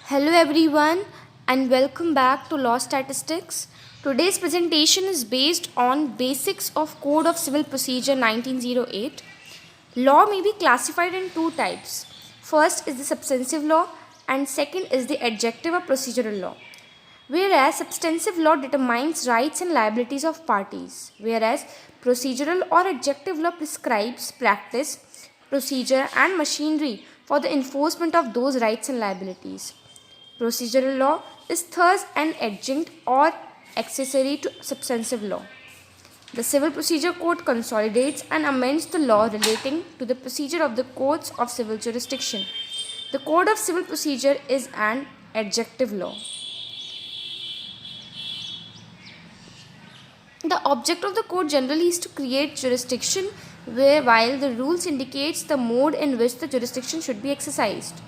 Hello everyone and welcome back to Law Statistics. Today's presentation is based on Basics of Code of Civil Procedure 1908. Law may be classified in two types. First is the substantive law and second is the adjective or procedural law. Whereas substantive law determines rights and liabilities of parties, whereas procedural or adjective law prescribes practice, procedure and machinery for the enforcement of those rights and liabilities. Procedural law is thus an adjunct or accessory to substantive law. The Civil Procedure Code consolidates and amends the law relating to the procedure of the courts of civil jurisdiction. The Code of Civil Procedure is an adjunctive law. The object of the code generally is to create jurisdiction while the rules indicates the mode in which the jurisdiction should be exercised.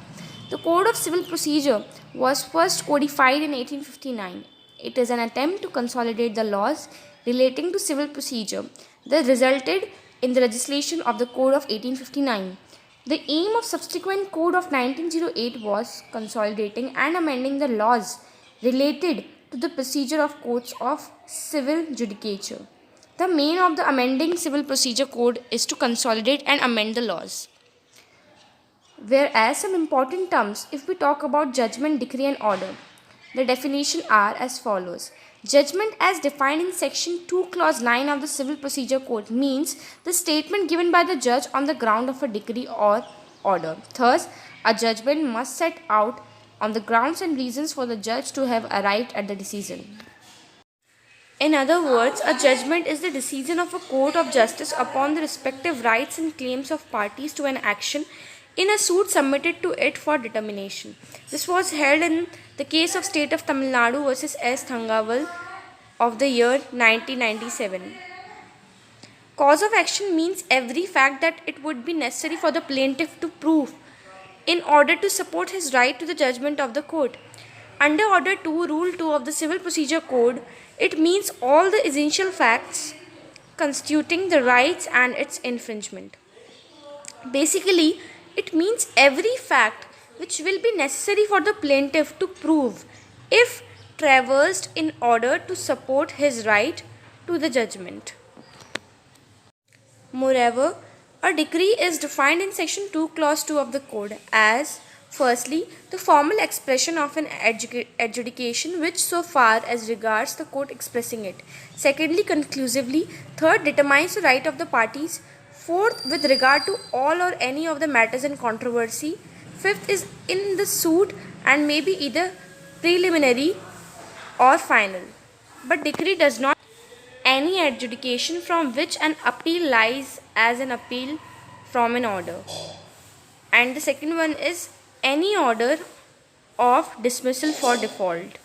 The Code of Civil Procedure was first codified in 1859. It is an attempt to consolidate the laws relating to civil procedure that resulted in the legislation of the Code of 1859. The aim of subsequent Code of 1908 was consolidating and amending the laws related to the procedure of courts of civil judicature. The main of the amending Civil Procedure Code is to consolidate and amend the laws. Whereas some important terms, if we talk about judgment, decree and order, the definition are as follows. Judgment as defined in section 2 clause 9 of the Civil Procedure Code means the statement given by the judge on the ground of a decree or order. Thus, a judgment must set out on the grounds and reasons for the judge to have arrived at the decision. In other words, a judgment is the decision of a court of justice upon the respective rights and claims of parties to an action in a suit submitted to it for determination. This was held in the case of State of Tamil Nadu versus S. Thangavel of the year 1997. Cause of action means every fact that it would be necessary for the plaintiff to prove in order to support his right to the judgment of the court. Under Order 2, Rule 2 of the Civil Procedure Code, it means all the essential facts constituting the rights and its infringement. Basically, it means every fact which will be necessary for the plaintiff to prove if traversed in order to support his right to the judgment. Moreover, a decree is defined in section 2 clause 2 of the code as firstly, the formal expression of an adjudication which so far as regards the court expressing it. Secondly, conclusively. Third, determines the right of the parties. Fourth, with regard to all or any of the matters in controversy. Fifth, is in the suit and may be either preliminary or final. But decree does not any adjudication from which an appeal lies as an appeal from an order. And the second one is any order of dismissal for default.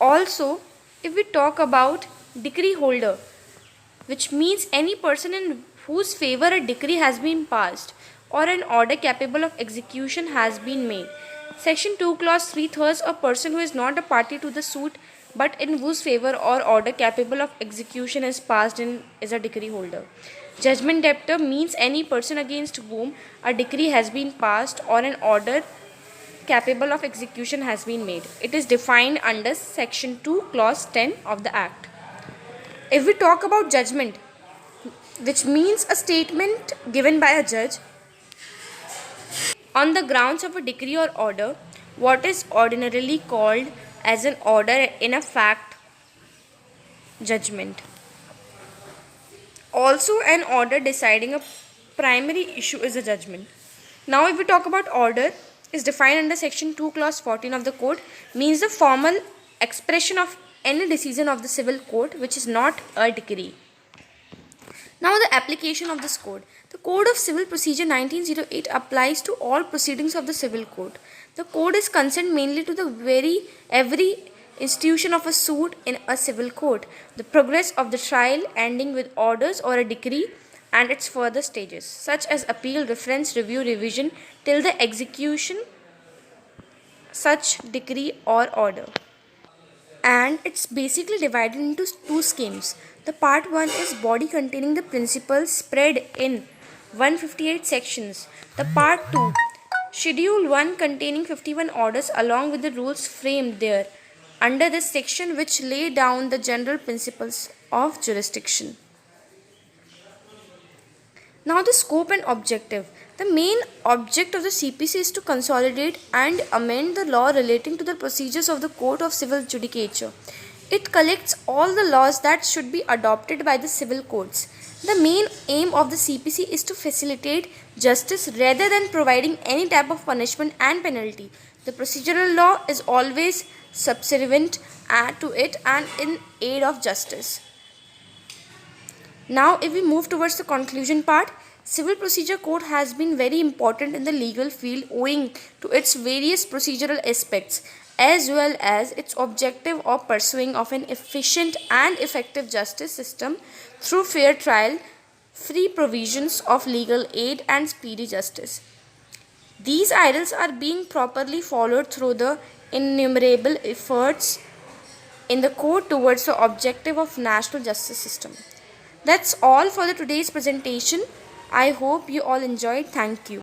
Also, if we talk about decree holder, which means any person in whose favor a decree has been passed or an order capable of execution has been made. Section 2 clause 3 thus a person who is not a party to the suit but in whose favor or order capable of execution is passed in is a decree holder. Judgment debtor means any person against whom a decree has been passed or an order capable of execution has been made. It is defined under section 2 clause 10 of the Act. If we talk about judgment, which means a statement given by a judge on the grounds of a decree or order, what is ordinarily called as an order in a fact judgment. Also, an order deciding a primary issue is a judgment. Now, if we talk about order, is defined under section 2 clause 14 of the code, means the formal expression of any decision of the civil court which is not a decree. Now, the application of this code. The Code of Civil Procedure 1908 applies to all proceedings of the civil court. The code is concerned mainly to the every institution of a suit in a civil court, the progress of the trial ending with orders or a decree and its further stages, such as appeal, reference, review, revision, till the execution such decree or order. And it's basically divided into two schemes. The part 1 is body containing the principles spread in 158 sections. The part 2 Schedule 1 containing 51 orders along with the rules framed there under this section which lay down the general principles of jurisdiction. Now the scope and objective. The main object of the CPC is to consolidate and amend the law relating to the procedures of the Court of Civil Judicature. It collects all the laws that should be adopted by the civil courts. The main aim of the CPC is to facilitate justice rather than providing any type of punishment and penalty. The procedural law is always subservient to it and in aid of justice. Now, if we move towards the conclusion part, Civil Procedure Code has been very important in the legal field owing to its various procedural aspects as well as its objective of pursuing of an efficient and effective justice system through fair trial, free provisions of legal aid and speedy justice. These ideals are being properly followed through the innumerable efforts in the court towards the objective of national justice system. That's all for the today's presentation. I hope you all enjoyed. Thank you.